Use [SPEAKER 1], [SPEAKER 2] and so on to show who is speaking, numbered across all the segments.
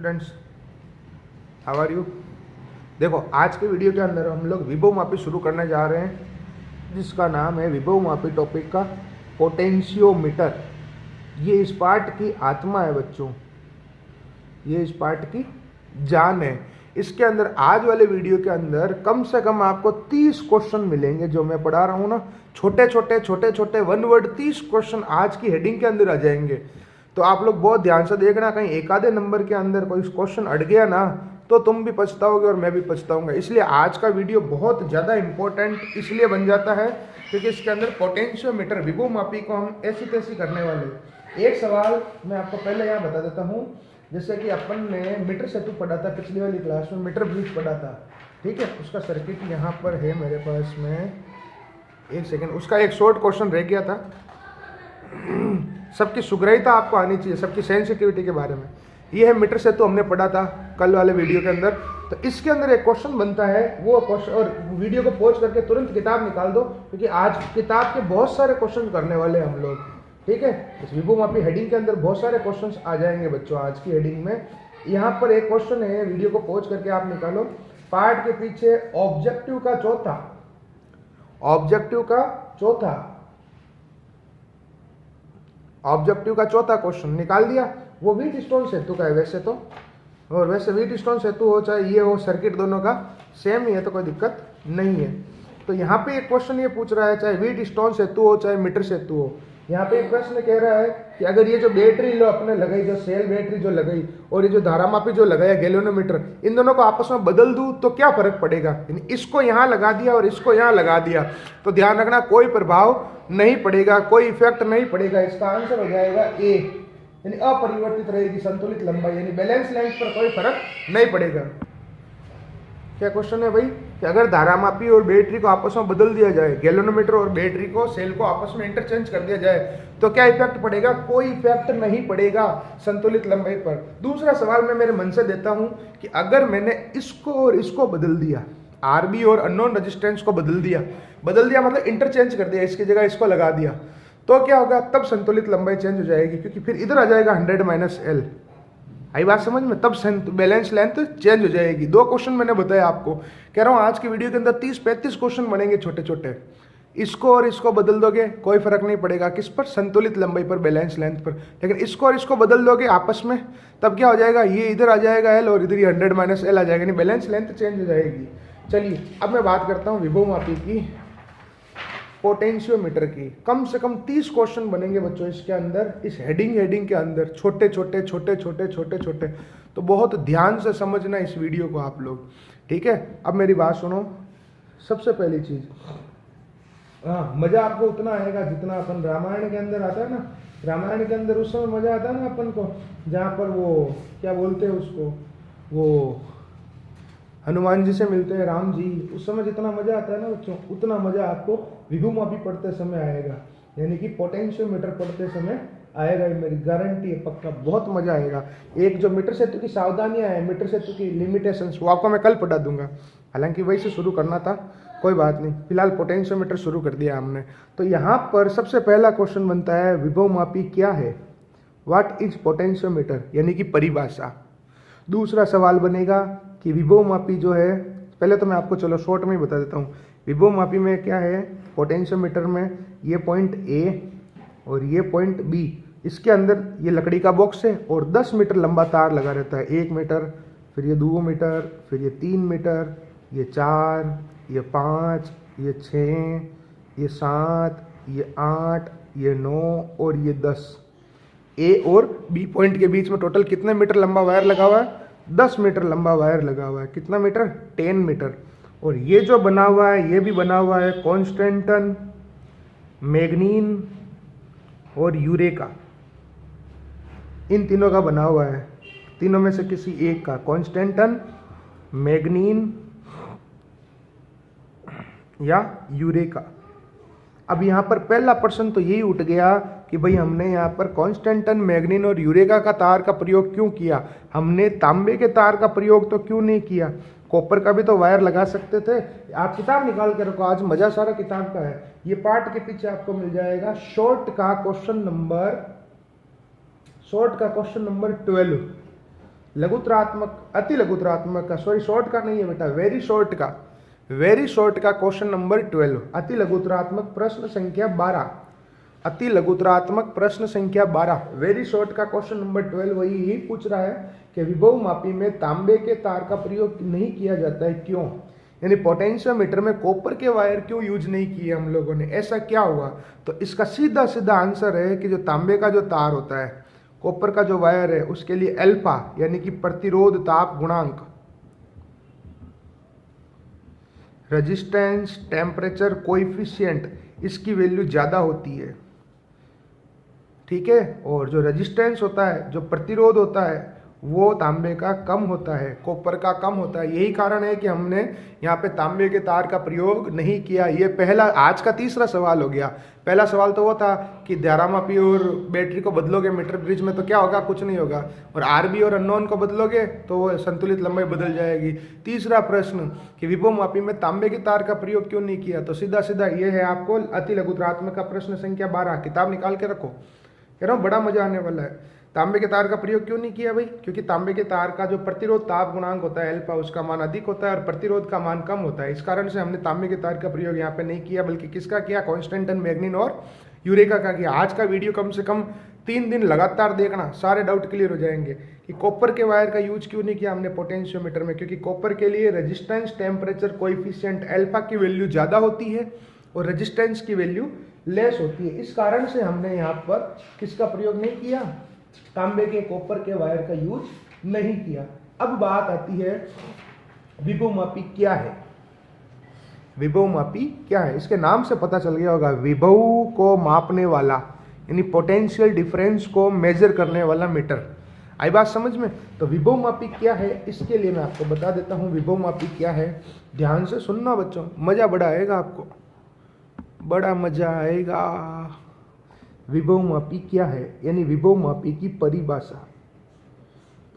[SPEAKER 1] Students, how are you. देखो आज के वीडियो के अंदर हम लोग विभव मापी शुरू करने जा रहे हैं, जिसका नाम है विभव मापी टॉपिक का पोटेंशियोमीटर। ये इस पार्ट की आत्मा है बच्चों, ये इस पार्ट की जान है। इसके अंदर आज वाले वीडियो के अंदर कम से कम आपको 30 क्वेश्चन मिलेंगे जो मैं पढ़ा रहा हूँ ना, छोटे छोटे वन वर्ड 30 क्वेश्चन आज की हेडिंग के अंदर आ जाएंगे। तो आप लोग बहुत ध्यान से देखना, कहीं एक आधे नंबर के अंदर कोई क्वेश्चन अट गया ना तो तुम भी पछताओगे और मैं भी पछताऊंगा। इसलिए आज का वीडियो बहुत ज़्यादा इंपॉर्टेंट इसलिए बन जाता है क्योंकि इसके अंदर पोटेंशियोमीटर विभव मापी को हम ऐसी तैसी करने वाले। एक सवाल मैं आपको पहले यहाँ बता देता हूँ, जैसे कि अपन ने मीटर सेतु पढ़ा था पिछली वाली क्लास में, मीटर ब्रिज पढ़ा था, ठीक है। उसका सर्किट यहाँ पर है मेरे पास में, एक सेकेंड, उसका एक शॉर्ट क्वेश्चन रह गया था। सबकी सुग्रहिता आपको आनी चाहिए, सबकी सेंसिटिविटी के बारे में। ये है मीटर सेतु, हमने पढ़ा था कल वाले वीडियो के अंदर। तो इसके अंदर एक क्वेश्चन बनता है, वो क्वेश्चन, और वीडियो को पॉज करके तुरंत किताब निकाल दो क्योंकि आज किताब के बहुत सारे क्वेश्चन करने वाले हैं हम लोग, ठीक है। इस विभव मापी हेडिंग के अंदर बहुत सारे क्वेश्चन आ जाएंगे बच्चों आज की हेडिंग में। यहाँ पर एक क्वेश्चन है, वीडियो को पॉज करके आप निकालो। पार्ट के पीछे ऑब्जेक्टिव का चौथा क्वेश्चन निकाल दिया। वो व्हीट स्टोन सेतु का है वैसे तो, और वैसे व्हीट स्टोन सेतु हो चाहे ये हो, सर्किट दोनों का सेम ही है तो कोई दिक्कत नहीं है। तो यहाँ पे एक क्वेश्चन ये पूछ रहा है, चाहे व्हीट स्टोन सेतु हो चाहे मीटर सेतु हो, यहाँ पे एक प्रश्न कह रहा है कि अगर ये जो बैटरी लो अपने लगाई, जो सेल बैटरी जो लगाई और ये जो धारामापी जो लगाया गैल्वेनोमीटर, इन दोनों को आपस में बदल दूं तो क्या फर्क पड़ेगा। इसको यहाँ लगा दिया और इसको यहाँ लगा दिया तो ध्यान रखना कोई प्रभाव नहीं पड़ेगा, कोई इफेक्ट नहीं पड़ेगा। इसका आंसर हो जाएगा ए, यानी अपरिवर्तित रहेगी संतुलित लंबाई, यानी बैलेंस लेंथ पर कोई फर्क नहीं पड़ेगा। क्या क्वेश्चन है भाई कि अगर धारामापी और बैटरी को आपस में बदल दिया जाए, गैल्वेनोमीटर और बैटरी को, सेल को आपस में इंटरचेंज कर दिया जाए तो क्या इफेक्ट पड़ेगा। कोई इफेक्ट नहीं पड़ेगा संतुलित लंबाई पर। दूसरा सवाल मैं मेरे मन से देता हूं कि अगर मैंने इसको और इसको बदल दिया, आरबी और अननोन रेजिस्टेंस को बदल दिया मतलब इंटरचेंज कर दिया, इसकी जगह इसको लगा दिया, तो क्या होगा, तब संतुलित लंबाई चेंज हो जाएगी क्योंकि फिर इधर आ जाएगा 100 - L। आई बात समझ में, तब बैलेंस लेंथ चेंज हो जाएगी। दो क्वेश्चन मैंने बताया आपको, कह रहा हूँ आज की वीडियो के अंदर 30-35 क्वेश्चन बनेंगे छोटे छोटे। इसको और इसको बदल दोगे कोई फर्क नहीं पड़ेगा, किस पर, संतुलित लंबाई पर, बैलेंस लेंथ पर। लेकिन इसको और इसको बदल दोगे आपस में, तब क्या हो जाएगा, ये इधर आ जाएगा L और इधर ही 100 - L आ जाएगा, यानी बैलेंस लेंथ चेंज हो जाएगी। चलिए अब मैं बात करता हूँ विभव मापी की, पोटेंशियोमीटर की। कम से कम 30 क्वेश्चन बनेंगे बच्चों इसके अंदर, इस हेडिंग के अंदर, छोटे छोटे। तो बहुत ध्यान से समझना इस वीडियो को आप लोग, ठीक है। अब मेरी बात सुनो। सबसे पहली चीज, हाँ, मजा आपको उतना आएगा जितना अपन रामायण के अंदर आता है ना। रामायण के अंदर उस समय मजा आता है ना अपन को, जहाँ पर वो क्या बोलते हैं उसको, वो हनुमान जी से मिलते हैं राम जी, उस समय जितना मजा आता है ना बच्चों, उतना मजा आपको विभव मापी पढ़ते समय आएगा, यानी कि पोटेंशियोमीटर पढ़ते समय आएगा। ये मेरी गारंटी है, पक्का बहुत मजा आएगा। एक जो मीटर सेतु की सावधानियां हैं, मीटर सेतु की लिमिटेशंस, वो आपको मैं कल पढ़ा दूंगा। हालांकि वही से शुरू करना था, कोई बात नहीं, फिलहाल पोटेंशियोमीटर शुरू कर दिया हमने। तो यहाँ पर सबसे पहला क्वेश्चन बनता है, विभव मापी क्या है, व्हाट इज पोटेंशियोमीटर, यानी कि परिभाषा। दूसरा सवाल बनेगा कि विभव मापी जो है, पहले तो मैं आपको चलो शॉर्ट में ही बता देता हूँ। विभव मापी में क्या है, पोटेंशियोमीटर में ये पॉइंट ए और ये पॉइंट बी, इसके अंदर ये लकड़ी का बॉक्स है और 10 मीटर लंबा तार लगा रहता है। 1 मीटर, फिर ये 2 मीटर, फिर ये 3 मीटर, ये 4, ये 5, ये 6, ये 7, ये 8, ये 9 और ये 10। ए और बी पॉइंट के बीच में टोटल कितने मीटर लंबा वायर लगा हुआ है, 10 मीटर लंबा वायर लगा हुआ है। कितना मीटर, 10 मीटर। और ये जो बना हुआ है, ये भी बना हुआ है कॉन्स्टेंटन, मैग्नीन और यूरेका, इन तीनों का बना हुआ है। तीनों में से किसी एक का, कॉन्स्टेंटन, मैग्नीन या यूरेका। अब यहाँ पर पहला प्रश्न तो यही उठ गया कि भाई हमने यहाँ पर कॉन्स्टेंटन, मैग्नीन और यूरेका का तार का प्रयोग क्यों किया, हमने तांबे के तार का प्रयोग तो क्यों नहीं किया। कॉपर का भी तो वायर लगा सकते थे। आप किताब निकाल के रखो, आज मजा सारा किताब का है। ये पार्ट के पीछे आपको मिल जाएगा शॉर्ट का क्वेश्चन नंबर 12। लघुतरात्मक, अति लघुतरात्मक का, सॉरी शॉर्ट का नहीं है बेटा, वेरी शॉर्ट का, वेरी शॉर्ट का क्वेश्चन नंबर 12, अति लघुतरात्मक प्रश्न संख्या 12, अति लघुतरात्मक प्रश्न संख्या 12, वेरी शॉर्ट का क्वेश्चन नंबर 12 वही यही पूछ रहा है कि विभव मापी में तांबे के तार का प्रयोग नहीं किया जाता है, क्यों? यानी पोटेंशियोमीटर में कॉपर के वायर क्यों यूज नहीं किए हम लोगों ने, ऐसा क्या हुआ? तो इसका सीधा सीधा आंसर है कि जो तांबे का जो तार होता है, कॉपर का जो वायर है, उसके लिए अल्फा यानी कि प्रतिरोध ताप गुणांक, रेजिस्टेंस टेम्परेचर कोएफिशिएंट, इसकी वैल्यू ज़्यादा होती है, ठीक है। और जो रेजिस्टेंस होता है, जो प्रतिरोध होता है, वो तांबे का कम होता है, कॉपर का कम होता है। यही कारण है कि हमने यहाँ पे तांबे के तार का प्रयोग नहीं किया। ये पहला, आज का तीसरा सवाल हो गया। पहला सवाल तो वो था कि धारामापी और बैटरी को बदलोगे मीटर ब्रिज में तो क्या होगा, कुछ नहीं होगा, और आरबी और अननोन को बदलोगे तो वो संतुलित लंबाई बदल जाएगी। तीसरा प्रश्न कि विभव मापी में तांबे के तार का प्रयोग क्यों नहीं किया, तो सीधा सीधा ये है आपको अति लघुतरात्मक का प्रश्न संख्या 12, किताब निकाल के रखो, कह रहा हूँ बड़ा मजा आने वाला है। तांबे के तार का प्रयोग क्यों नहीं किया भाई? क्योंकि तांबे के तार का जो प्रतिरोध ताप गुणांक होता है अल्फा, उसका मान अधिक होता है और प्रतिरोध का मान कम होता है। इस कारण से हमने तांबे के तार का प्रयोग यहाँ पे नहीं किया, बल्कि किसका किया? कॉन्स्टेंटन, मैग्नीन और यूरेका का किया। आज का वीडियो कम से कम 3 दिन लगातार देखना, सारे डाउट क्लियर हो जाएंगे कि कॉपर के वायर का यूज क्यों नहीं किया हमने पोटेंशियोमीटर में। क्योंकि कॉपर के लिए रेजिस्टेंस टेम्परेचर कोएफिशिएंट अल्फा की वैल्यू ज़्यादा होती है और रेजिस्टेंस की वैल्यू लेस होती है। इस कारण से हमने यहाँ पर किसका प्रयोग नहीं किया? तांबे के, कॉपर के वायर का यूज नहीं किया। अब बात आती है विभव मापी क्या है। विभव मापी क्या है? इसके नाम से पता चल गया होगा, विभव को मापने वाला, यानी पोटेंशियल डिफरेंस को मेजर करने वाला मीटर। आई बात समझ में? तो विभव मापी क्या है, इसके लिए मैं आपको बता देता हूँ विभव मापी क्या है। ध्यान से सुनना बच्चों, मजा बड़ा आएगा आपको, बड़ा मजा आएगा। विभव मापी क्या है, यानी विभव मापी की परिभाषा,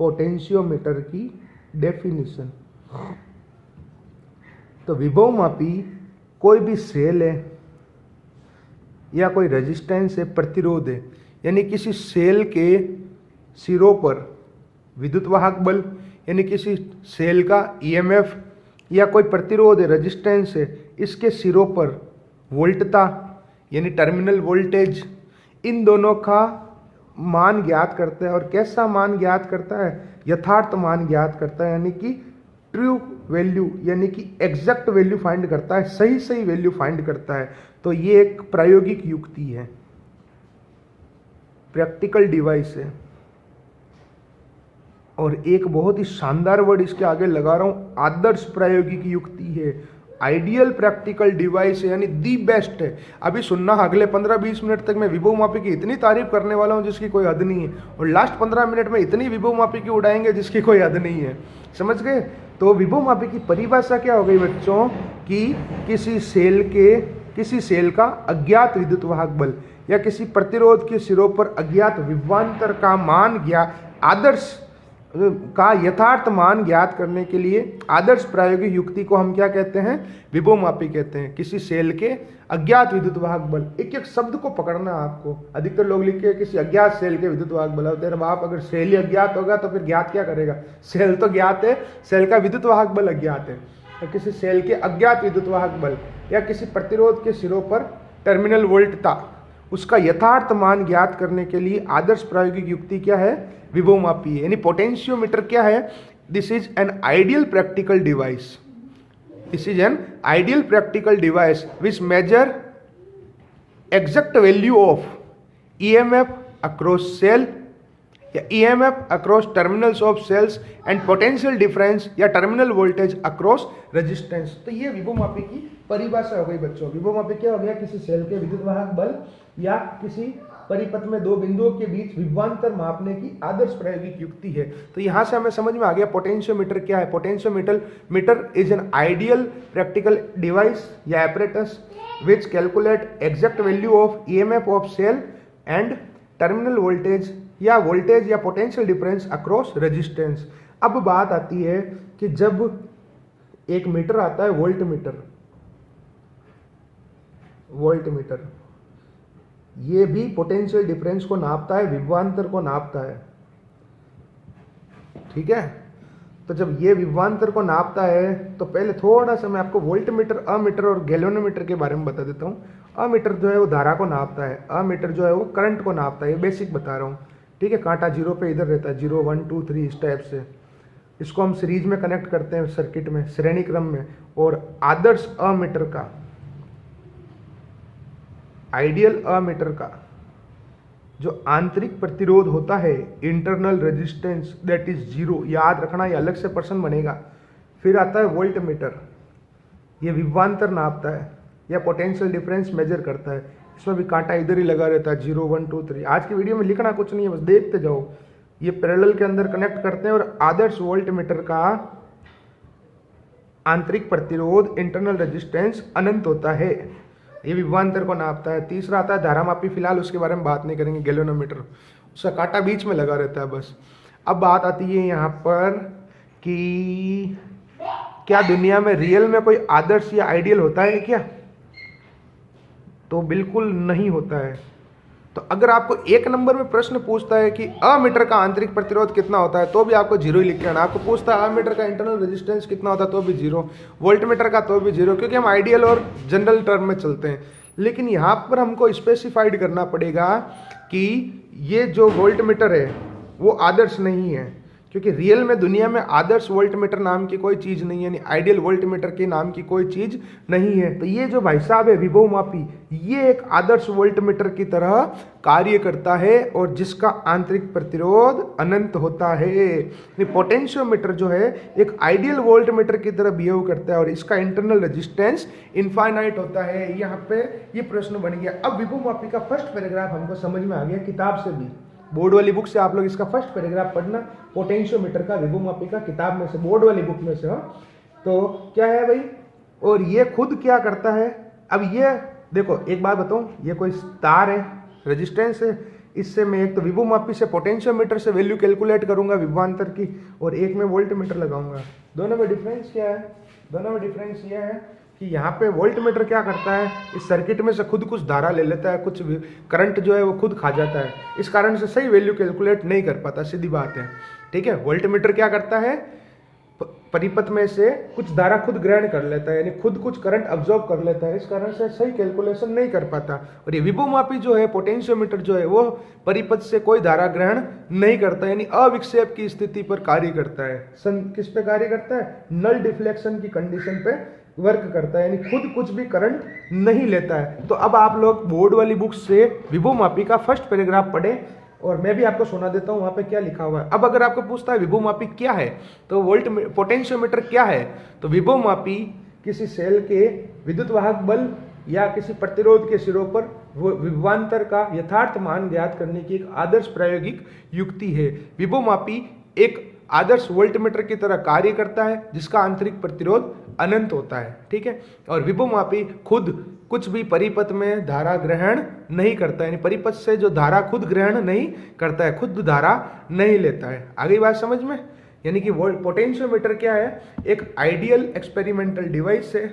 [SPEAKER 1] पोटेंशियोमीटर की डेफिनेशन। तो विभव मापी कोई भी सेल है या कोई रेजिस्टेंस है, प्रतिरोध है, यानी किसी सेल के सिरों पर विद्युत वाहक बल, यानी किसी सेल का ईएमएफ, या कोई प्रतिरोध है, रेजिस्टेंस है, इसके सिरों पर वोल्टता यानी टर्मिनल वोल्टेज, इन दोनों का मान ज्ञात करता है। और कैसा मान ज्ञात करता है? यथार्थ मान ज्ञात करता है, यानी कि ट्रू वैल्यू, यानी कि एग्जैक्ट वैल्यू फाइंड करता है, सही सही वैल्यू फाइंड करता है। तो ये एक प्रायोगिक युक्ति है, प्रैक्टिकल डिवाइस है। और एक बहुत ही शानदार वर्ड इसके आगे लगा रहा हूं, आदर्श प्रायोगिक युक्ति है, आइडियल प्रैक्टिकल डिवाइस है, यानी दी बेस्ट है। अभी सुनना, अगले 15-20 मिनट तक मैं विभव मापी की इतनी तारीफ करने वाला हूं जिसकी कोई हद नहीं है, और लास्ट 15 मिनट में इतनी विभव मापी की उड़ाएंगे जिसकी कोई हद नहीं है। समझ गए? तो विभव मापी की परिभाषा क्या हो गई बच्चों, कि किसी सेल का अज्ञात विद्युत वाहक बल या किसी प्रतिरोध के सिरों पर अज्ञात विभवांतर का मान ज्ञात, आदर्श का यथार्थ मान ज्ञात करने के लिए आदर्श प्रायोगिक युक्ति को हम क्या कहते हैं? विभव मापी कहते हैं। किसी सेल के अज्ञात विद्युत वाहक बल, एक एक शब्द को पकड़ना आपको। अधिकतर लोग लिखे किसी अज्ञात सेल के विद्युत वाहक बल, तेरे बाप, अगर सेल ही अज्ञात होगा तो फिर ज्ञात क्या करेगा? सेल तो ज्ञात है, सेल का विद्युत वाहक बल अज्ञात है। तो किसी सेल के अज्ञात विद्युत वाहक बल या किसी प्रतिरोध के सिरों पर टर्मिनल वोल्टता, उसका यथार्थ मान ज्ञात करने के लिए आदर्श प्रायोगिक युक्ति क्या है? विभव मापी है। यानी पोटेंशियोमीटर क्या है? This is an ideal practical device, this is an ideal practical device which measure exact value of EMF across cell या EMF across terminals of cells and potential difference या टर्मिनल वोल्टेज अक्रॉस रेजिस्टेंस। तो ये विभव मापी की परिभाषा हो गई बच्चों। विभव मापी क्या हो गया? किसी सेल के विद्युत वाहक बल या किसी परिपथ में दो बिंदुओं के बीच विभवांतर मापने की आदर्श प्रायोगिक युक्ति है। तो यहां से हमें समझ में आ गया पोटेंशियोमीटर क्या है। Potentiometer is an ideal practical device या apparatus which calculate exact value of EMF of cell and terminal voltage या पोटेंशियल डिफरेंस अक्रॉस रेजिस्टेंस। अब बात आती है कि जब एक मीटर आता है वोल्टमीटर, ये भी पोटेंशियल डिफरेंस को नापता है, विभवांतर को नापता है, ठीक है। तो जब ये विभवांतर को नापता है तो पहले थोड़ा सा मैं आपको वोल्टमीटर, अमीटर और गैल्वेनोमीटर के बारे में बता देता हूँ। अमीटर जो है वो धारा को नापता है, अमीटर जो है वो करंट को नापता है, ये बेसिक बता रहा हूँ, ठीक है। कांटा जीरो पे इधर रहता है, 0 1 2 3 इस टाइप से। इसको हम सीरीज में कनेक्ट करते हैं सर्किट में, श्रेणी क्रम में। और आदर्श अमीटर का, आइडियल अमीटर का जो आंतरिक प्रतिरोध होता है, इंटरनल रेजिस्टेंस दैट इज 0, याद रखना, ये अलग से पर्सन बनेगा। फिर आता है वोल्ट मीटर, ये विभवांतर नापता है या पोटेंशियल डिफरेंस मेजर करता है। इसमें भी कांटा इधर ही लगा रहता है, 0 1 2 3। आज की वीडियो में लिखना कुछ नहीं है, बस देखते जाओ। ये पैरेलल के अंदर कनेक्ट करते हैं। और आदर्श वोल्ट मीटर का आंतरिक प्रतिरोध, इंटरनल रेजिस्टेंस अनंत होता है, ये विभवांतर को नापता है। तीसरा आता है धारामापी, फिलहाल उसके बारे में बात नहीं करेंगे, गैल्वेनोमीटर, उसका कांटा बीच में लगा रहता है बस। अब बात आती है यहाँ पर कि क्या दुनिया में रियल में कोई आदर्श या आइडियल होता है क्या? तो बिल्कुल नहीं होता है। तो अगर आपको एक नंबर में प्रश्न पूछता है कि अमीटर का आंतरिक प्रतिरोध कितना होता है, तो भी आपको 0 ही लिख के आना। आपको पूछता है अमीटर का इंटरनल रेजिस्टेंस कितना होता है, तो भी 0। वोल्टमीटर का तो भी 0, क्योंकि हम आइडियल और जनरल टर्म में चलते हैं। लेकिन यहाँ पर हमको स्पेसिफाइड करना पड़ेगा कि ये जो वोल्टमीटर है वो आदर्श नहीं है, क्योंकि रियल में दुनिया में आदर्श वोल्टमीटर नाम की कोई चीज़ नहीं है, यानी आइडियल वोल्टमीटर के नाम की कोई चीज़ नहीं है। तो ये जो भाई साहब है विभवमापी, ये एक आदर्श वोल्टमीटर की तरह कार्य करता है और जिसका आंतरिक प्रतिरोध अनंत होता है। पोटेंशियोमीटर जो है एक आइडियल वोल्टमीटर की तरह बिहेव करता है और इसका इंटरनल रेजिस्टेंस इनफाइनाइट होता है। यहाँ पे ये प्रश्न बन गया। अब विभवमापी का फर्स्ट पैराग्राफ हमको समझ में आ गया किताब से भी, बोर्ड वाली बुक से आप लोग इसका फर्स्ट पैराग्राफ पढ़ना, पोटेंशियोमीटर का विभवमापी का, किताब में से, बोर्ड वाली बुक में से। तो क्या है भाई, और ये खुद क्या करता है? अब ये देखो, एक बात बताऊं, ये कोई तार है, रेजिस्टेंस है, इससे मैं एक तो विभवमापी से, पोटेंशियोमीटर से वैल्यू कैलकुलेट करूंगा विभवांतर की, और एक में वोल्टमीटर लगाऊंगा। दोनों में डिफरेंस क्या है? दोनों में डिफरेंस ये है कि यहाँ पे वोल्टमीटर क्या करता है, इस सर्किट में से खुद कुछ धारा ले लेता है, कुछ करंट जो है वो खुद खा जाता है, इस कारण से सही वैल्यू कैलकुलेट नहीं कर पाता, सीधी बात है, ठीक है। वोल्टमीटर क्या करता है, परिपथ में से कुछ धारा खुद ग्रहण कर लेता है, यानी खुद कुछ करंट अब्जॉर्ब कर लेता है, इस कारण से सही कैलकुलेशन नहीं कर पाता। और ये विभवमापी जो है, पोटेंशियोमीटर जो है, वो परिपथ से कोई धारा ग्रहण नहीं करता, यानी अविक्षेप की स्थिति पर कार्य करता है। किस पे कार्य करता है? नल डिफ्लेक्शन की कंडीशन पे वर्क करता है, यानी खुद कुछ भी करंट नहीं लेता है। तो अब आप लोग बोर्ड वाली बुक से विभवमापी का फर्स्ट पैराग्राफ पढ़े और मैं भी आपको सुना देता हूं वहां पे क्या लिखा हुआ है। अब अगर आपको पूछता है विभवमापी क्या है, तो पोटेंशियोमीटर क्या है, तो विभवमापी किसी सेल के विद्युत वाहक बल या किसी प्रतिरोध के सिरों पर विभवांतर का यथार्थ मान ज्ञात करने की एक आदर्श प्रायोगिक युक्ति है। विभवमापी एक आदर्श वोल्टमीटर की तरह कार्य करता है जिसका आंतरिक प्रतिरोध अनंत होता है, ठीक है। और विभवमापी खुद कुछ भी परिपथ में धारा ग्रहण नहीं करता है, यानी परिपथ से जो धारा खुद ग्रहण नहीं करता है, खुद धारा नहीं लेता है। आगे बात समझ में? यानी कि पोटेंशियोमीटर क्या है, एक आइडियल एक्सपेरिमेंटल डिवाइस है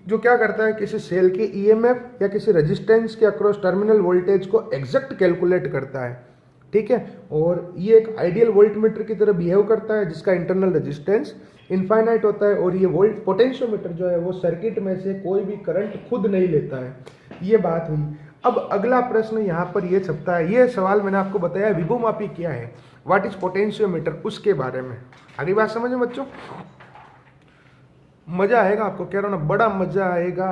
[SPEAKER 1] जो क्या करता है, किसी सेल के ईएमएफ या किसी रेजिस्टेंस के अक्रॉस टर्मिनल वोल्टेज को एग्जैक्ट कैलकुलेट करता है, ठीक है। और ये एक आइडियल वोल्टमीटर की तरह बिहेव करता है जिसका इंटरनल रेजिस्टेंस इनफाइनाइट होता है। और ये पोटेंशियोमीटर जो है वो सर्किट में से कोई भी करंट खुद नहीं लेता है। ये बात हुई। अब अगला प्रश्न यहाँ पर ये छपता है, ये सवाल मैंने आपको बताया विभवमापी क्या है, व्हाट इज पोटेंशियोमीटर, उसके बारे में। आगे बात समझ में बच्चों? मजा आएगा आपको, कह रहा हूं ना, बड़ा मजा आएगा।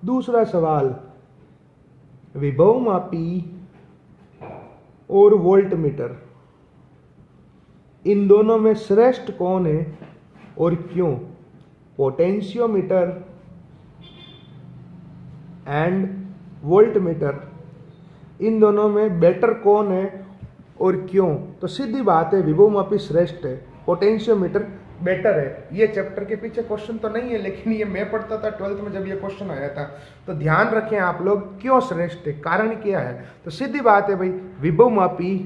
[SPEAKER 1] दूसरा सवाल, विभवमापी और वोल्टमीटर, इन दोनों में श्रेष्ठ कौन है और क्यों? पोटेंशियोमीटर एंड वोल्टमीटर, इन दोनों में बेटर कौन है और क्यों? तो सीधी बात है, विभवमापी श्रेष्ठ है, पोटेंशियोमीटर बेटर है। ये चैप्टर के पीछे क्वेश्चन तो नहीं है, लेकिन ये मैं पढ़ता था 12th में जब ये क्वेश्चन आया था, तो ध्यान रखें आप लोग, क्यों श्रेष्ठ है, कारण क्या है। तो सीधी बात है भाई, विभवमापी,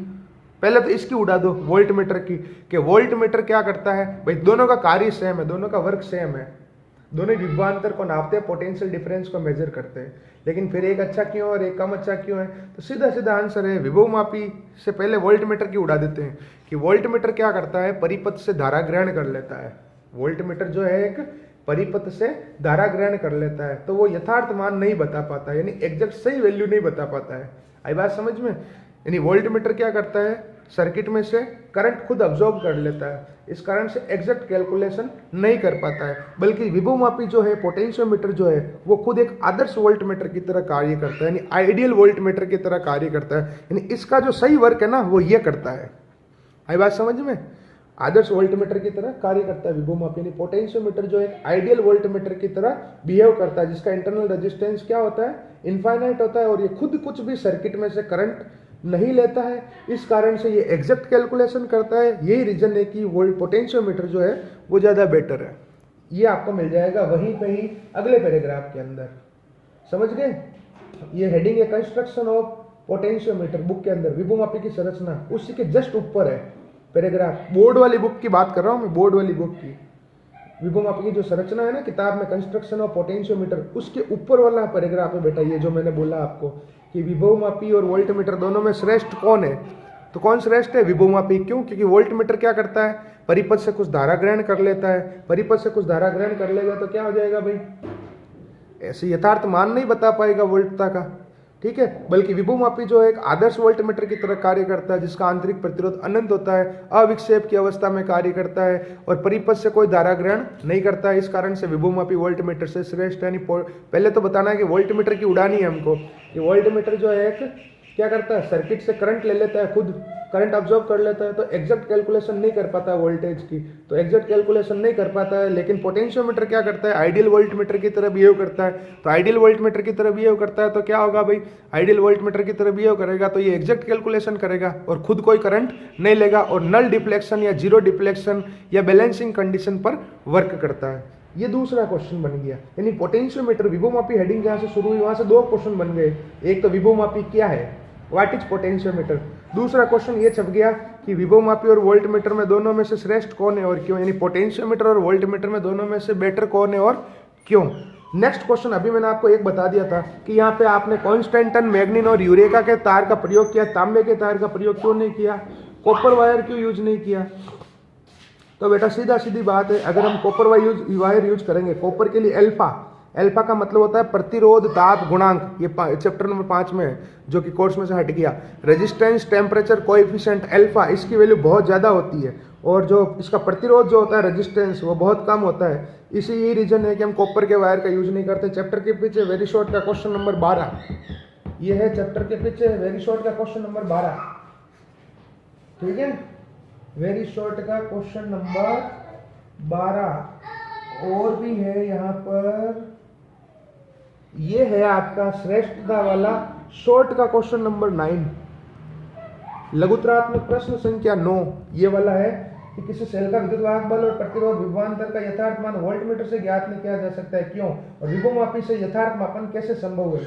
[SPEAKER 1] पहले तो इसकी उड़ा दो वोल्टमीटर की, कि वोल्टमीटर क्या करता है भाई, दोनों का कार्य सेम है, दोनों का वर्क सेम है, दोनों विभवांतर को नापते हैं, पोटेंशियल डिफरेंस को मेजर करते हैं। लेकिन फिर एक अच्छा क्यों और एक कम अच्छा क्यों है? तो सीधा सीधा आंसर है, विभवमापी से पहले वोल्ट मीटर की उड़ा देते हैं कि वोल्ट मीटर क्या करता है, परिपथ से धारा ग्रहण कर लेता है। वोल्ट मीटर जो है एक परिपथ से धारा ग्रहण कर लेता है, तो वो यथार्थ मान नहीं बता पाता, यानी एग्जैक्ट सही वैल्यू नहीं बता पाता है। आई बात समझ में? यानी वोल्ट मीटर क्या करता है, सर्किट में से करंट खुद अब्जॉर्ब कर लेता है, इस कारण से एग्जैक्ट कैलकुलेशन नहीं कर पाता है। बल्कि विभवमापी जो है, पोटेंशियोमीटर जो है, वो खुद एक आदर्श वोल्ट मीटर की तरह कार्य करता है, यानी आइडियल वोल्ट मीटर की तरह कार्य करता है। यानी इसका जो सही वर्क है ना, वो ये करता है। आई बात समझ में? आदर्श वोल्ट मीटर की तरह कार्य करता है विभवमापी, यानी पोटेंशियोमीटर जो एक आइडियल वोल्ट मीटर की तरह बिहेव करता है, जिसका इंटरनल रेजिस्टेंस क्या होता है, इनफाइनाइट होता है, और ये खुद कुछ भी सर्किट में से करंट नहीं लेता है। इस कारण से ये एग्जैक्ट कैलकुलेशन करता है। यही रीजन है कि वोल्ट पोटेंशियोमीटर जो है वो ज़्यादा बेटर है। ये आपको मिल जाएगा वहीं पे ही अगले पैराग्राफ के अंदर। समझ गए? ये हेडिंग है कंस्ट्रक्शन ऑफ पोटेंशियोमीटर, बुक के अंदर विभवमापी की संरचना, उसी के जस्ट ऊपर है पैराग्राफ। बोर्ड वाली बुक की बात कर रहा हूँ मैं, बोर्ड वाली बुक की। विभवमापी की जो संरचना है ना किताब में, कंस्ट्रक्शन ऑफ पोटेंशियोमीटर, उसके ऊपर वाला पैराग्राफ है बेटा, ये जो मैंने बोला आपको कि विभवमापी और वोल्टमीटर दोनों में श्रेष्ठ कौन है। तो कौन श्रेष्ठ है? विभवमापी। क्यों? क्योंकि वोल्टमीटर क्या करता है, परिपथ से कुछ धारा ग्रहण कर लेता है। परिपथ से कुछ धारा ग्रहण कर लेगा तो क्या हो जाएगा भाई, ऐसे यथार्थ मान नहीं बता पाएगा वोल्टता का, ठीक है। बल्कि विभवमापी जो है एक आदर्श वोल्टमीटर की तरह कार्य करता है, जिसका आंतरिक प्रतिरोध अनंत होता है, अविक्षेप की अवस्था में कार्य करता है और परिपथ से कोई धारा ग्रहण नहीं करता है। इस कारण से विभवमापी वोल्टमीटर से श्रेष्ठ है। पहले तो बताना है कि वोल्टमीटर की उड़ानी है हमको। कि वोल्टमीटर जो है एक क्या करता है, सर्किट से करंट ले लेता है, खुद करंट ऑब्जॉर्व कर लेता है, तो एग्जैक्ट कैलकुलेशन नहीं कर पाता वोल्टेज की, तो एग्जैक्ट कैलकुलेशन नहीं कर पाता है। लेकिन पोटेंशियोमीटर क्या करता है, आइडियल वोल्टमीटर की तरह बिहेव करता है। तो आइडियल वोल्टमीटर की तरह बिहेव करता है तो क्या होगा भाई, आइडियल वोल्टमीटर की तरह बिहेव करेगा तो ये एग्जैक्ट कैलकुलेशन करेगा और खुद कोई करंट नहीं लेगा और नल डिफ्लेक्शन या जीरो डिफ्लेक्शन या बैलेंसिंग कंडीशन पर वर्क करता है। ये दूसरा क्वेश्चन बन गया। यानी पोटेंशियोमीटर विभवमापी हेडिंग जहाँ से शुरू हुई वहाँ से दो क्वेश्चन बन गए। एक तो विभवमापी क्या है, व्हाट इज पोटेंशियोमीटर। दूसरा क्वेश्चन ये छप गया कि विभवमापी और वोल्टमीटर में दोनों में से श्रेष्ठ कौन है और क्यों, यानी पोटेंशियोमीटर और वोल्टमीटर में दोनों में से बेटर कौन है और क्यों। नेक्स्ट क्वेश्चन अभी मैंने आपको एक बता दिया था कि यहाँ पे आपने कॉन्स्टेंटन, मैग्नीन और यूरेका के तार का प्रयोग किया, तांबे के तार का प्रयोग क्यों नहीं किया, कॉपर वायर क्यों यूज नहीं किया। तो बेटा सीधा सीधी बात है, अगर हम कॉपर वायर यूज करेंगे, कॉपर के लिए अल्फा का मतलब होता है प्रतिरोध ताप गुणांक, ये चैप्टर नंबर 5 में है जो कि कोर्स में से हट गया। रेजिस्टेंस टेम्परेचर कोएफिशिएंट अल्फा, इसकी वैल्यू बहुत ज़्यादा होती है और जो इसका प्रतिरोध जो होता है रेजिस्टेंस वो बहुत कम होता है। इसी यही रीजन है कि हम कॉपर के वायर का यूज नहीं करते। चैप्टर के पीछे वेरी शॉर्ट का क्वेश्चन नंबर 12 ये है, चैप्टर के पीछे वेरी शॉर्ट का क्वेश्चन नंबर 12, ठीक है, वेरी शॉर्ट का क्वेश्चन नंबर 12। और भी है यहाँ पर, ये है आपका श्रेष्ठता वाला शॉर्ट का क्वेश्चन नंबर 9, लघुत्रात्मक प्रश्न संख्या 9 ये वाला है कि किसी सेल का विद्युत वाहक बल और प्रतिरोध विभवांतर का यथार्थ मान वोल्टमीटर से ज्ञात नहीं किया जा सकता है, क्यों, और विभवमापी से यथार्थ मापन कैसे संभव है।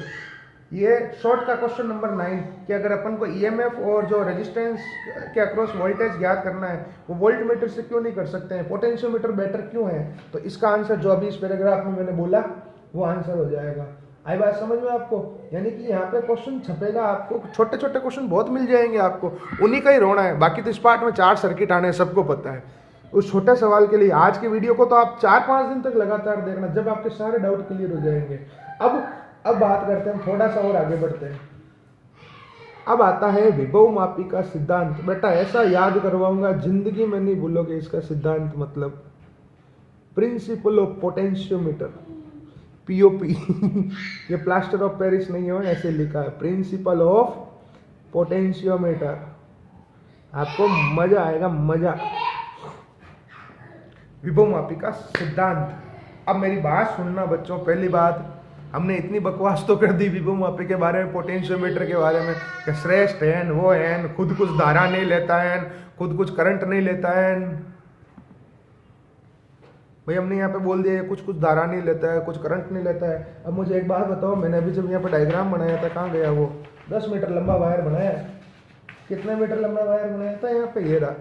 [SPEAKER 1] ये शॉर्ट का क्वेश्चन नंबर 9 कि अगर अपन को ईएमएफ और जो रेजिस्टेंस के अक्रॉस वोल्टेज ज्ञात करना है वो वोल्टमीटर से क्यों नहीं कर सकते हैं, पोटेंशियोमीटर बेटर क्यों है, तो इसका आंसर जो अभी इस पैराग्राफ में मैंने बोला वो आंसर हो जाएगा। आई बात समझ में आपको। यानी कि यहाँ पे क्वेश्चन छपेगा, आपको छोटे छोटे क्वेश्चन बहुत मिल जाएंगे, आपको उन्हीं का ही रोना है। बाकी तो इस पार्ट में 4 सर्किट आने हैं, सबको पता है। उस छोटे सवाल के लिए आज की वीडियो को तो आप 4-5 दिन तक लगातार देखना, जब आपके सारे डाउट क्लियर हो जाएंगे। अब बात करते हैं, थोड़ा सा और आगे बढ़ते हैं। अब आता है विभवमापी का सिद्धांत। बेटा ऐसा याद करवाऊंगा, जिंदगी में नहीं भूलोगे इसका सिद्धांत, मतलब प्रिंसिपल ऑफ पोटेंशियोमीटर, पीओपी ये प्लास्टर ऑफ पेरिस नहीं है, ऐसे लिखा है, प्रिंसिपल ऑफ पोटेंशियोमीटर। आपको मजा आएगा, मजा। विभवमापी का सिद्धांत। अब मेरी बात सुनना बच्चों, पहली बात, हमने इतनी बकवास तो कर दी विभवमापी के बारे में, पोटेंशियोमीटर के बारे में कि श्रेष्ठ है, वो है, खुद कुछ धारा नहीं लेता है, खुद कुछ करंट नहीं लेता है। भाई हमने यहाँ पे बोल दिया कुछ कुछ धारा नहीं लेता है, कुछ करंट नहीं लेता है। अब मुझे एक बात बताओ, मैंने अभी जब यहाँ पे डायग्राम बनाया था, कहाँ गया वो, 10 मीटर लंबा वायर बनाया, कितने मीटर लंबा वायर बनाया था यहाँ पे, ये रहा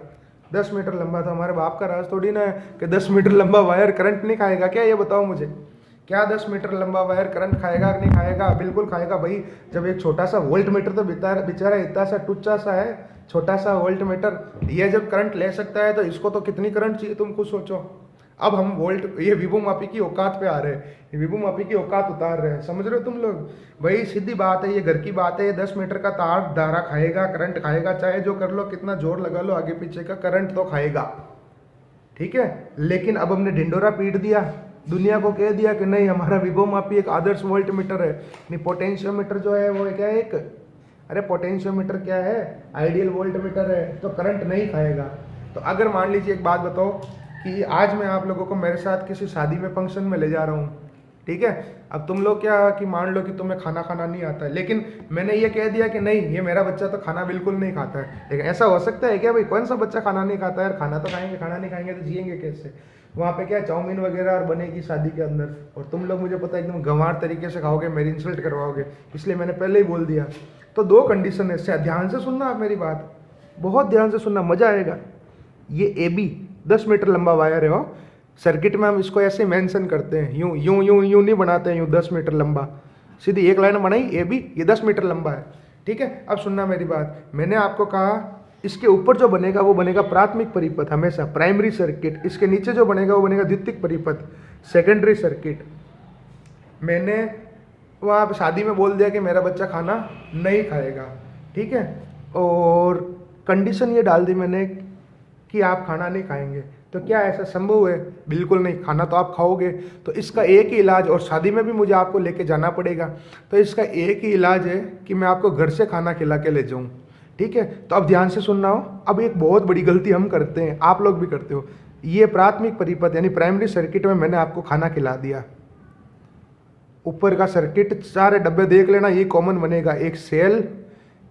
[SPEAKER 1] 10 मीटर लंबा, तो हमारे बाप का राज थोड़ी ना है कि 10 मीटर लंबा वायर करंट नहीं खाएगा क्या? ये बताओ मुझे, क्या 10 मीटर लंबा वायर करंट खाएगा कि नहीं खाएगा? बिल्कुल खाएगा भाई। जब एक छोटा सा वोल्ट मीटर तो बेचारा इतना सा टुच्चा सा है, छोटा सा वोल्ट मीटर, ये जब करंट ले सकता है तो इसको तो कितनी करंट चाहिए तुम खुद सोचो। अब हम वोल्ट, ये विभू मापी की औकात पे आ रहे हैं, विभू मापी की औकात उतार रहे हैं, समझ रहे हो तुम लोग? भाई सीधी बात है, ये घर की बात है, ये 10 मीटर का तार धारा खाएगा, करंट खाएगा, चाहे जो कर लो, कितना जोर लगा लो आगे पीछे का, करंट तो खाएगा, ठीक है। लेकिन अब हमने ढिंडोरा पीट दिया, दुनिया को कह दिया कि नहीं हमारा विभव मापी एक आदर्श वोल्ट मीटर है, नहीं पोटेंशियोमीटर जो है वो क्या है एक, अरे पोटेंशियोमीटर क्या है, आइडियल वोल्ट मीटर है, तो करंट नहीं खाएगा। तो अगर मान लीजिए एक बात बताओ कि आज मैं आप लोगों को मेरे साथ किसी शादी में फंक्शन में ले जा रहा हूँ, ठीक है। अब तुम लोग क्या कि मान लो कि तुम्हें खाना खाना नहीं आता है, लेकिन मैंने ये कह दिया कि नहीं ये मेरा बच्चा तो खाना बिल्कुल नहीं खाता है, लेकिन ऐसा हो सकता है क्या भाई? कौन सा बच्चा खाना नहीं खाता है यार? खाना तो खाएंगे, खाना नहीं खाएंगे तो जिएंगे कैसे? वहाँ पे क्या चाउमीन वगैरह और बनेगी शादी के अंदर, और तुम लोग मुझे पता है एकदम गंवार तरीके से खाओगे, मेरी इंसल्ट करवाओगे, इसलिए मैंने पहले ही बोल दिया। तो दो कंडीशन है, इससे ध्यान से सुनना आप मेरी बात, बहुत ध्यान से सुनना, मजा आएगा। ये AB 10 मीटर लंबा वायर है हो, सर्किट में हम इसको ऐसे मेंशन करते हैं, यूं यूं यूं यूं नहीं बनाते हैं, यूं 10 मीटर लंबा, सीधी एक लाइन बनाई AB, ये 10 मीटर लंबा है, ठीक है। अब सुनना मेरी बात, मैंने आपको कहा इसके ऊपर जो बनेगा वो बनेगा प्राथमिक परिपथ, हमेशा प्राइमरी सर्किट, इसके नीचे जो बनेगा वो बनेगा द्वितीयक परिपथ, सेकेंडरी सर्किट। मैंने वहाँ शादी में बोल दिया कि मेरा बच्चा खाना नहीं खाएगा, ठीक है, और कंडीशन ये डाल दी मैंने कि आप खाना नहीं खाएंगे, तो क्या ऐसा संभव है? बिल्कुल नहीं, खाना तो आप खाओगे। तो इसका एक ही इलाज, और शादी में भी मुझे आपको लेके जाना पड़ेगा, तो इसका एक ही इलाज है कि मैं आपको घर से खाना खिला के ले जाऊँ, ठीक है। तो अब ध्यान से सुनना हो, अब एक बहुत बड़ी गलती हम करते हैं, आप लोग भी करते हो, ये प्राथमिक परिपथ यानी प्राइमरी सर्किट में मैंने आपको खाना खिला दिया, ऊपर का सर्किट सारे डब्बे देख लेना, ये कॉमन बनेगा, एक सेल,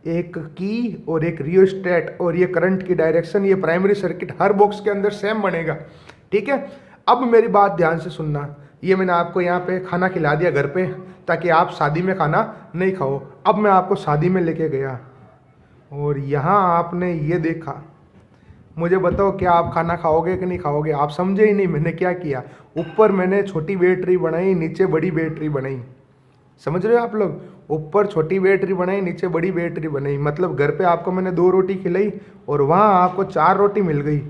[SPEAKER 1] एक की और एक रियोस्टेट, और ये करंट की डायरेक्शन, ये प्राइमरी सर्किट हर बॉक्स के अंदर सेम बनेगा, ठीक है। अब मेरी बात ध्यान से सुनना, ये मैंने आपको यहाँ पे खाना खिला दिया घर पे, ताकि आप शादी में खाना नहीं खाओ। अब मैं आपको शादी में लेके गया और यहाँ आपने ये देखा, मुझे बताओ क्या आप खाना खाओगे कि नहीं खाओगे? आप समझे ही नहीं मैंने क्या किया, ऊपर मैंने छोटी बैटरी बनाई, नीचे बड़ी बैटरी बनाई, समझ रहे हो आप लोग? ऊपर छोटी बैटरी बनाई, नीचे बड़ी बैटरी बनाई, मतलब घर पे आपको मैंने 2 रोटी खिलाई और वहाँ आपको 4 रोटी मिल गई।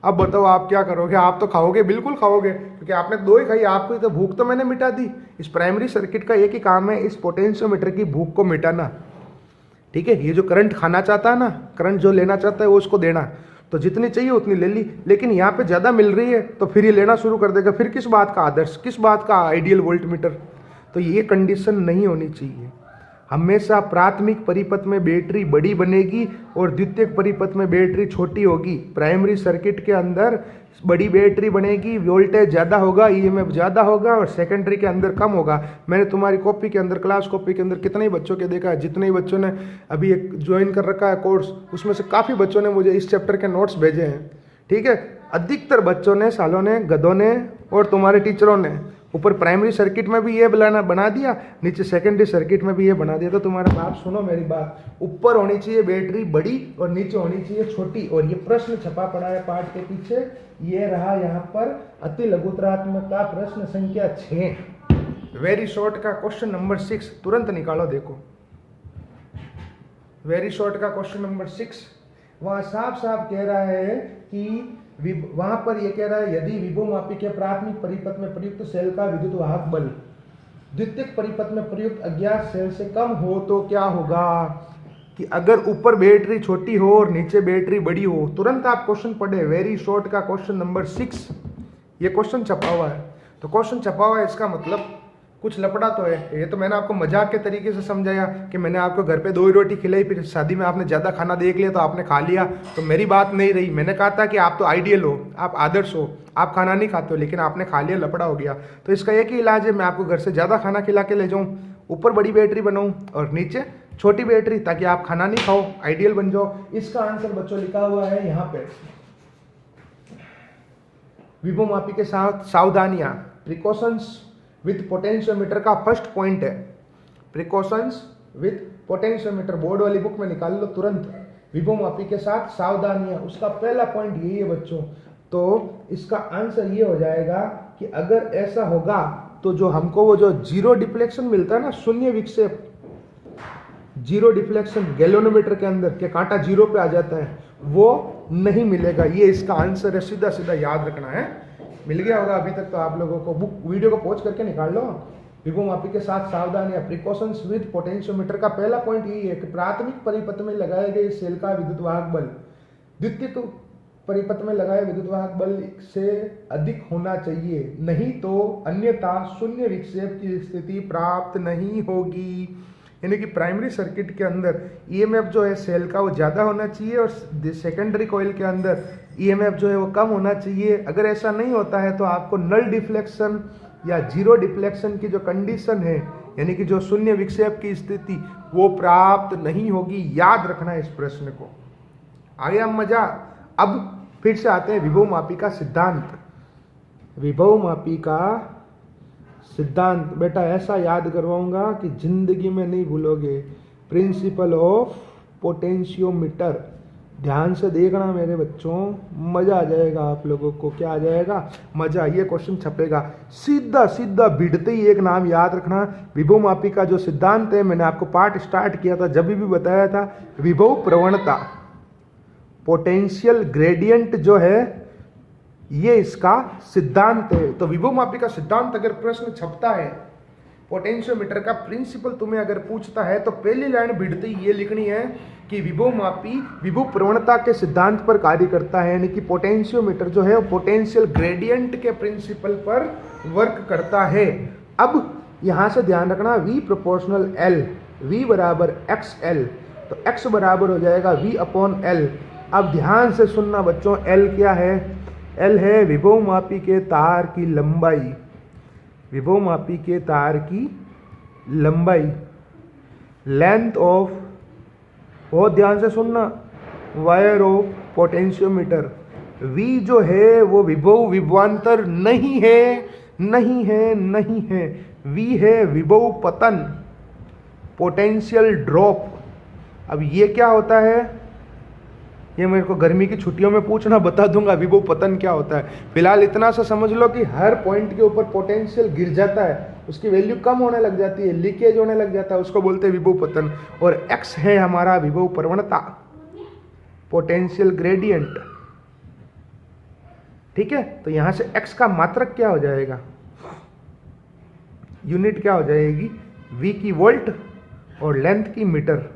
[SPEAKER 1] अब बताओ आप क्या करोगे? आप तो खाओगे, बिल्कुल खाओगे, क्योंकि आपने 2 ही खाई, आपको तो भूख तो मैंने मिटा दी। इस प्राइमरी सर्किट का एक ही काम है, इस पोटेंशियोमीटर की भूख को मिटाना, ठीक है। ये जो करंट खाना चाहता है ना, करंट जो लेना चाहता है वो उसको देना, तो जितनी चाहिए उतनी ले ली, लेकिन यहाँ पे ज़्यादा मिल रही है तो फिर ये लेना शुरू कर देगा, फिर किस बात का आदर्श, किस बात का आइडियल वोल्ट मीटर? तो ये कंडीशन नहीं होनी चाहिए। हमेशा प्राथमिक परिपथ में बैटरी बड़ी बनेगी और द्वितीयक परिपथ में बैटरी छोटी होगी। प्राइमरी सर्किट के अंदर बड़ी बैटरी बनेगी, वोल्टेज ज़्यादा होगा, EMF ज़्यादा होगा, और सेकेंडरी के अंदर कम होगा। मैंने तुम्हारी कॉपी के अंदर, क्लास कॉपी के अंदर कितने ही बच्चों के देखा है, जितने ही बच्चों ने अभी एक ज्वाइन कर रखा है कोर्स, उसमें से काफ़ी बच्चों ने मुझे इस चैप्टर के नोट्स भेजे हैं, ठीक है। अधिकतर बच्चों ने, सालों ने, गधों ने और तुम्हारे टीचरों ने ऊपर प्राइमरी सर्किट में भी ये बना दिया, नीचे सेकेंडरी सर्किट में भी ये बना दिया। तो तुम्हारा बाप सुनो मेरी बात, ऊपर होनी चाहिए बैटरी बड़ी और नीचे होनी चाहिए छोटी। और ये प्रश्न छपा पड़ा है पाठ के पीछे, ये रहा यहाँ पर अति लघुतरात्मक का प्रश्न संख्या 6, वेरी शॉर्ट का क्वेश्चन नंबर 6, तुरंत निकालो देखो। वेरी शॉर्ट का क्वेश्चन नंबर 6 वहाँ साफ साफ कह रहा है कि वहां पर यह कह रहा है, यदि विभवमापी के प्राथमिक परिपथ में प्रयुक्त सेल का विद्युत वाहक बल द्वितीयक परिपथ में प्रयुक्त अज्ञात सेल से कम हो तो क्या होगा? कि अगर ऊपर बैटरी छोटी हो और नीचे बैटरी बड़ी हो, तुरंत आप क्वेश्चन पढ़े, वेरी शॉर्ट का क्वेश्चन नंबर 6, ये क्वेश्चन छपा हुआ है। तो क्वेश्चन छपा हुआ है, इसका मतलब कुछ लपड़ा तो है। ये तो मैंने आपको मजाक के तरीके से समझाया कि मैंने आपको घर पे 2 ही रोटी खिलाई, फिर शादी में आपने ज़्यादा खाना देख लिया तो आपने खा लिया, तो मेरी बात नहीं रही। मैंने कहा था कि आप तो आइडियल हो, आप आदर्श हो, आप खाना नहीं खाते हो, लेकिन आपने खा लिया, लपड़ा हो गया। तो इसका एक ही इलाज है, मैं आपको घर से ज़्यादा खाना खिला के ले जाऊँ, ऊपर बड़ी बैटरी बनाऊँ और नीचे छोटी बैटरी, ताकि आप खाना नहीं खाओ, आइडियल बन जाओ। इसका आंसर बच्चों लिखा हुआ है यहाँ पे। विभवमापी के साथ सावधानियाँ, प्रिकॉशंस विथ पोटेंशियोमीटर का फर्स्ट पॉइंट है, प्रिकॉशंस विथ पोटेंशियोमीटर। बोर्ड वाली बुक में निकाल लो तुरंत, विभवमापी के साथ सावधानियां, उसका पहला पॉइंट यही है बच्चों। तो इसका आंसर ये हो जाएगा कि अगर ऐसा होगा तो जो हमको वो जो जीरो डिफ्लेक्शन मिलता है ना, शून्य विक्षेप, जीरो डिफ्लेक्शन गैल्वेनोमीटर के अंदर के कांटा जीरो पे आ जाता है, वो नहीं मिलेगा। ये इसका आंसर है, सीधा सीधा याद रखना है। मिल गया होगा अभी तक तो आप लोगों को। बुक वीडियो को पॉज करके निकाल लो। विभवमापी के साथ सावधानियां, प्रिकॉशंस विद पोटेंशियोमीटर का पहला पॉइंट यही है कि प्राथमिक परिपथ में लगाए गए सेल का विद्युत वाहक बल द्वितीयक परिपथ में लगाए विद्युत वाहक बल से अधिक होना चाहिए, नहीं तो अन्यथा शून्य विक्षेप की स्थिति प्राप्त नहीं होगी। यानी कि प्राइमरी सर्किट के अंदर ईएमएफ जो है सेल का वो ज़्यादा होना चाहिए और सेकेंडरी कॉइल के अंदर ईएमएफ जो है वो कम होना चाहिए। अगर ऐसा नहीं होता है तो आपको नल डिफ्लेक्शन या जीरो डिफ्लेक्शन की जो कंडीशन है, यानी कि जो शून्य विक्षेप की स्थिति, वो प्राप्त नहीं होगी। याद रखना है इस प्रश्न को। आ गया मजा। अब फिर से आते हैं विभवमापी का सिद्धांत। विभवमापी का सिद्धांत बेटा ऐसा याद करवाऊंगा कि जिंदगी में नहीं भूलोगे। प्रिंसिपल ऑफ पोटेंशियोमीटर, ध्यान से देखना मेरे बच्चों, मजा आ जाएगा आप लोगों को। क्या आ जाएगा? मजा। ये क्वेश्चन छपेगा सीधा सीधा भिड़ते ही एक नाम याद रखना, विभवमापी का जो सिद्धांत है। मैंने आपको पार्ट स्टार्ट किया था जब भी बताया था, विभव प्रवणता, पोटेंशियल ग्रेडियंट जो है ये इसका सिद्धांत है। तो विभवमापी का सिद्धांत अगर प्रश्न छपता है, पोटेंशियोमीटर का प्रिंसिपल तुम्हें अगर पूछता है, तो पहली लाइन भिड़ते ही ये लिखनी है कि विभवमापी विभव प्रवणता के सिद्धांत पर कार्य करता है, यानी कि पोटेंशियोमीटर जो है वो पोटेंशियल ग्रेडियंट के प्रिंसिपल पर वर्क करता है। अब यहां से ध्यान रखना, V प्रोपोर्शनल L, V बराबर XL, तो X बराबर हो जाएगा V अपॉन L। अब ध्यान से सुनना बच्चों, L क्या है? L है विभवमापी के तार की लंबाई, विभवमापी के तार की लंबाई, लेंथ ऑफ, बहुत ध्यान से सुनना, वायर ऑफ पोटेंशियोमीटर। V जो है वो विभव विभवांतर नहीं है, नहीं है, नहीं है। V है विभव पतन, पोटेंशियल ड्रॉप। अब ये क्या होता है? ये मेरे को गर्मी की छुट्टियों में पूछना, बता दूंगा विभव पतन क्या होता है। फिलहाल इतना सा समझ लो कि हर पॉइंट के ऊपर पोटेंशियल गिर जाता है, उसकी वैल्यू कम होने लग जाती है, लीकेज होने लग जाता है, उसको बोलते हैं विभव पतन। और एक्स है हमारा विभव प्रवणता, पोटेंशियल ग्रेडियंट। ठीक है, तो यहां से एक्स का मात्रक क्या हो जाएगा? यूनिट क्या हो जाएगी? वी की वोल्ट और लेंथ की मीटर,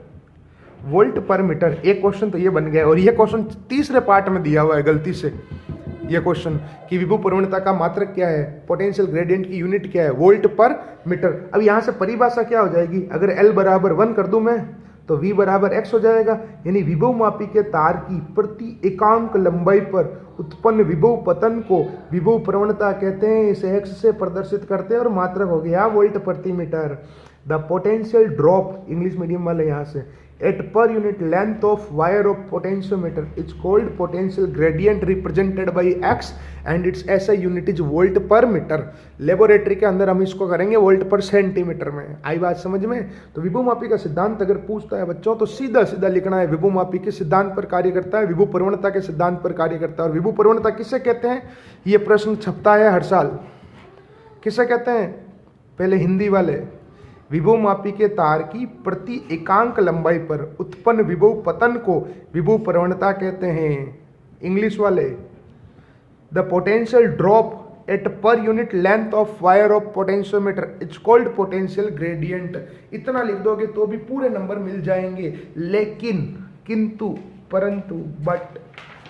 [SPEAKER 1] वोल्ट पर मीटर। एक क्वेश्चन तो ये बन गया। और ये क्वेश्चन तीसरे पार्ट में दिया हुआ है गलती से, ये क्वेश्चन कि विभव प्रवणता का मात्रक क्या है, पोटेंशियल ग्रेडियंट की यूनिट क्या है, वोल्ट पर मीटर। अब यहाँ से परिभाषा क्या हो जाएगी? अगर L बराबर 1 कर दूं मैं, तो V बराबर X हो जाएगा। यानी विभवमापी के तार की प्रति एकांक लंबाई पर उत्पन्न विभव पतन को विभव प्रवणता कहते हैं। इसे X से प्रदर्शित करते हैं और मात्रक हो गया वोल्ट प्रति meter. The potential drop, English medium वाले यहाँ से, at per unit length of wire of potentiometer is called potential gradient represented by x and its SI unit is volt per meter। Laboratory के अंदर हम इसको करेंगे volt पर centimetre में। आई बात समझ में? तो विभवमापी का सिद्धांत अगर पूछता है बच्चों, तो सीधा सीधा लिखना है विभवमापी के सिद्धांत पर कार्य करता है, विभव प्रवणता के सिद्धांत पर कार्य करता है। और विभव प्रवणता किसे कहते हैं? ये प्रश्न छपता है हर साल। किसे कहते हैं? पहले हिंदी वाले, विभवमापी के तार की प्रति एकांक लंबाई पर उत्पन्न विभव पतन को विभव प्रवणता कहते हैं। इंग्लिश वाले, the potential drop eight per unit length of wire of potentiometer it's called potential gradient. इतना लिख दोगे तो भी पूरे नंबर मिल जाएंगे। लेकिन, किंतु, परंतु, बट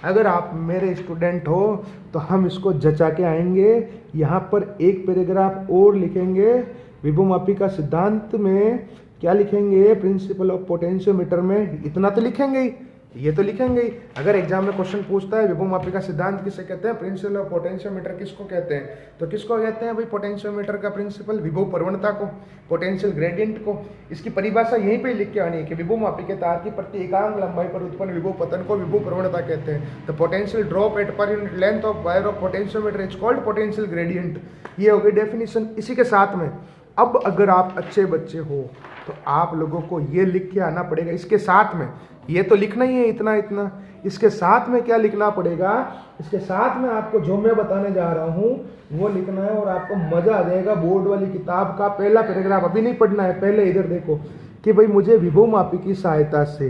[SPEAKER 1] अगर आप मेरे स्टूडेंट हो तो हम इसको जचा के आएंगे। यहाँ पर एक पैराग्राफ और लिखेंगे विभवमापी का सिद्धांत में। क्या लिखेंगे? प्रिंसिपल ऑफ पोटेंशियोमीटर में। इतना तो लिखेंगे ही, ये तो लिखेंगे ही। अगर एग्जाम में क्वेश्चन पूछता है विभवमापी का सिद्धांत किसे कहते हैं, प्रिंसिपल ऑफ पोटेंशियोमीटर किसको कहते हैं, तो किसको कहते हैं भाई? पोटेंशियोमीटर का प्रिंसिपल, विभव प्रवणता को, पोटेंशियल ग्रेडियंट को। इसकी परिभाषा यहीं पे लिख के आनी है कि विभवमापी के तार की प्रति एकांक लंबाई पर उत्पन्न विभव पतन को विभव प्रवणता कहते हैं। The potential drop eight per unit length of wire of potentiometer is called potential gradient. ये हो गई डेफिनेशन। इसी के साथ में अब अगर आप अच्छे बच्चे हो तो आप लोगों को ये लिख के आना पड़ेगा, इसके साथ में ये तो लिखना ही है इतना इतना, इसके साथ में क्या लिखना पड़ेगा, इसके साथ में आपको जो मैं बताने जा रहा हूँ वो लिखना है और आपको मजा आ जाएगा। बोर्ड वाली किताब का पहला पैराग्राफ अभी नहीं पढ़ना है, पहले इधर देखो कि भाई मुझे विभवमापी की सहायता से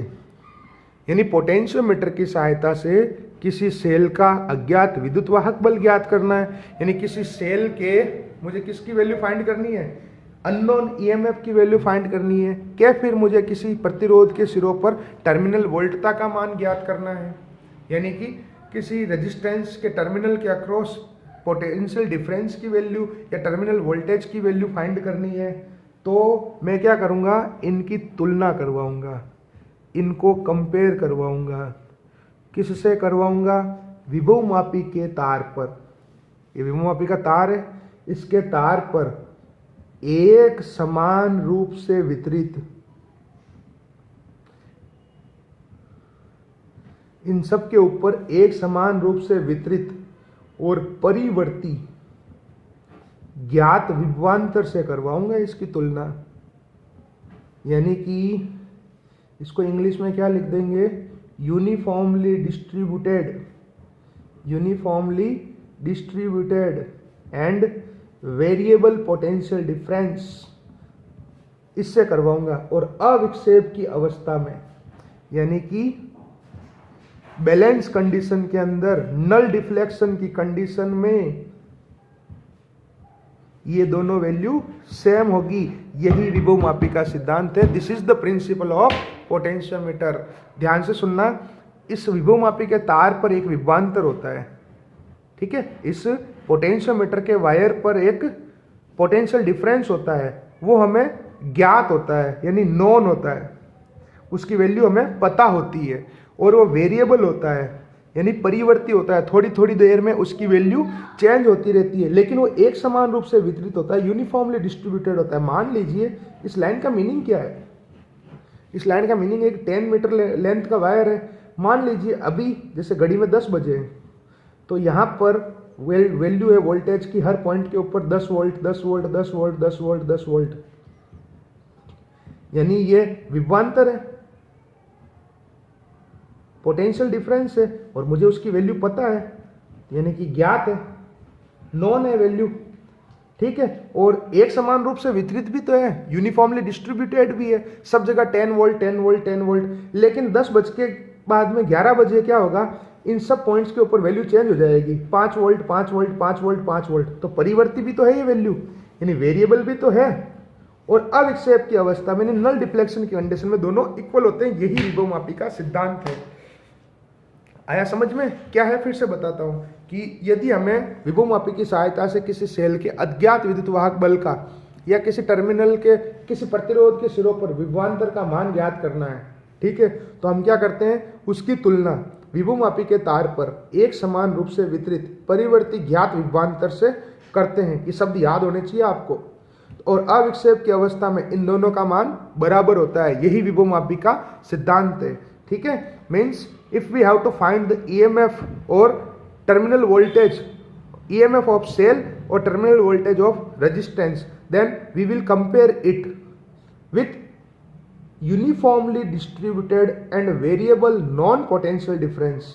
[SPEAKER 1] यानी पोटेंशियोमीटर की सहायता से किसी सेल का अज्ञात विद्युत वाहक बल ज्ञात करना है। यानी किसी सेल के मुझे किसकी वैल्यू फाइंड करनी है, अननोन ईएमएफ की वैल्यू फाइंड करनी है, क्या फिर मुझे किसी प्रतिरोध के सिरों पर टर्मिनल वोल्टता का मान ज्ञात करना है, यानी कि किसी रेजिस्टेंस के टर्मिनल के अक्रॉस पोटेंशियल डिफरेंस की वैल्यू या टर्मिनल वोल्टेज की वैल्यू फाइंड करनी है। तो मैं क्या करूँगा, इनकी तुलना करवाऊँगा, इनको कंपेयर करवाऊँगा। किससे करवाऊँगा, विभवमापी के तार पर। ये विभवमापी का तार है, इसके तार पर एक समान रूप से वितरित, इन सब के ऊपर एक समान रूप से वितरित और परिवर्ती ज्ञात विभवांतर से करवाऊंगा इसकी तुलना। यानी कि इसको इंग्लिश में क्या लिख देंगे, uniformly distributed and variable potential difference, इससे करवाऊंगा। और अविक्षेप की अवस्था में यानी कि बैलेंस कंडीशन के अंदर, नल डिफ्लेक्शन की कंडीशन में ये दोनों वैल्यू सेम होगी। यही विभवमापी का सिद्धांत है। This is the principle of potentiometer. ध्यान से सुनना, इस विभवमापी के तार पर एक विभवांतर होता है, ठीक है। इस पोटेंशियोमीटर के वायर पर एक पोटेंशियल डिफरेंस होता है, वो हमें ज्ञात होता है यानी नोन होता है, उसकी वैल्यू हमें पता होती है। और वो वेरिएबल होता है यानी परिवर्ती होता है, थोड़ी थोड़ी देर में उसकी वैल्यू चेंज होती रहती है, लेकिन वो एक समान रूप से वितरित होता है, यूनिफॉर्मली डिस्ट्रीब्यूटेड होता है। मान लीजिए इस लाइन का मीनिंग क्या है, इस लाइन का मीनिंग एक 10 मीटर लेंथ का वायर है। मान लीजिए अभी जैसे घड़ी में 10 बजे हैं, तो यहाँ पर वैल्यू है वोल्टेज की, हर पॉइंट के ऊपर 10 volt 10 volt 10 volt 10 volt 10 volt, यानी ये विभवांतर है, पोटेंशियल डिफरेंस है, और मुझे उसकी वैल्यू पता है यानी कि ज्ञात है, नॉन है वैल्यू, ठीक है। और एक समान रूप से वितरित भी तो है, यूनिफॉर्मली डिस्ट्रीब्यूटेड भी है, सब जगह 10 वोल्ट 10 वोल्ट 10 वोल्ट। लेकिन 10 बज के बाद में 11 बजे क्या होगा, इन सब पॉइंट्स के ऊपर वैल्यू चेंज हो जाएगी, 5 वोल्ट 5 वोल्ट 5 वोल्ट 5 वोल्ट। तो परिवर्ती भी तो है ये वैल्यू, यानी वेरिएबल भी तो है। और अविक्षेप की अवस्था में, नल डिफ्लेक्शन की कंडीशन में दोनों इक्वल होते हैं। यही विभवमापी का सिद्धांत है। आया समझ में? क्या है फिर से बताता हूं कि यदि हमें विभवमापी की सहायता से किसी सेल के अज्ञात विद्युत वाहक बल का या किसी टर्मिनल के किसी प्रतिरोध के सिरों पर विभवांतर का मान ज्ञात करना है, ठीक है, तो हम क्या करते हैं, उसकी तुलना विभवमापी के तार पर एक समान रूप से वितरित परिवर्ती ज्ञात विभवांतर से करते हैं। ये शब्द याद होने चाहिए आपको। और अविक्षेप की अवस्था में इन दोनों का मान बराबर होता है। यही विभवमापी का सिद्धांत है, ठीक है। Means if we have to find the EMF or terminal voltage, EMF of cell or terminal voltage of resistance, then we will compare it with uniformly distributed and variable non-potential difference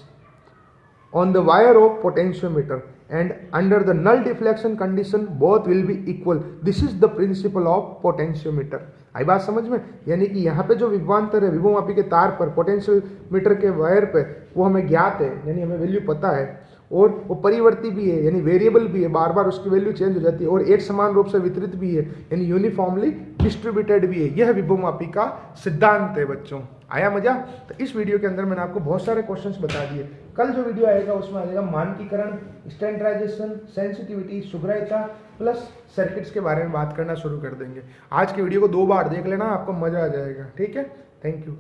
[SPEAKER 1] on the wire of potentiometer, and under the null deflection condition both will be equal. This is the principle of potentiometer. आई बात समझ में? यानी कि यहाँ पे जो विभवांतर है विभवमापी के तार पर पोटेंशियल मीटर के वायर पे, वो हमें ज्ञात है यानी हमें वैल्यू पता है, और वो परिवर्ती भी है यानी वेरिएबल भी है, बार बार उसकी वैल्यू चेंज हो जाती है, और एक समान रूप से वितरित भी है यानी यूनिफॉर्मली डिस्ट्रीब्यूटेड भी है। यह विभवमापी का सिद्धांत है बच्चों। आया मजा? तो इस वीडियो के अंदर मैंने आपको बहुत सारे क्वेश्चंस बता दिए। कल जो वीडियो आएगा उसमें आ जाएगा मानकीकरण, स्टैंडर्डाइजेशन, सेंसिटिविटी, सुग्राह्यता प्लस सर्किट्स के बारे में बात करना शुरू कर देंगे। आज की वीडियो को 2 बार देख लेना, आपको मजा आ जाएगा, ठीक है। Thank you.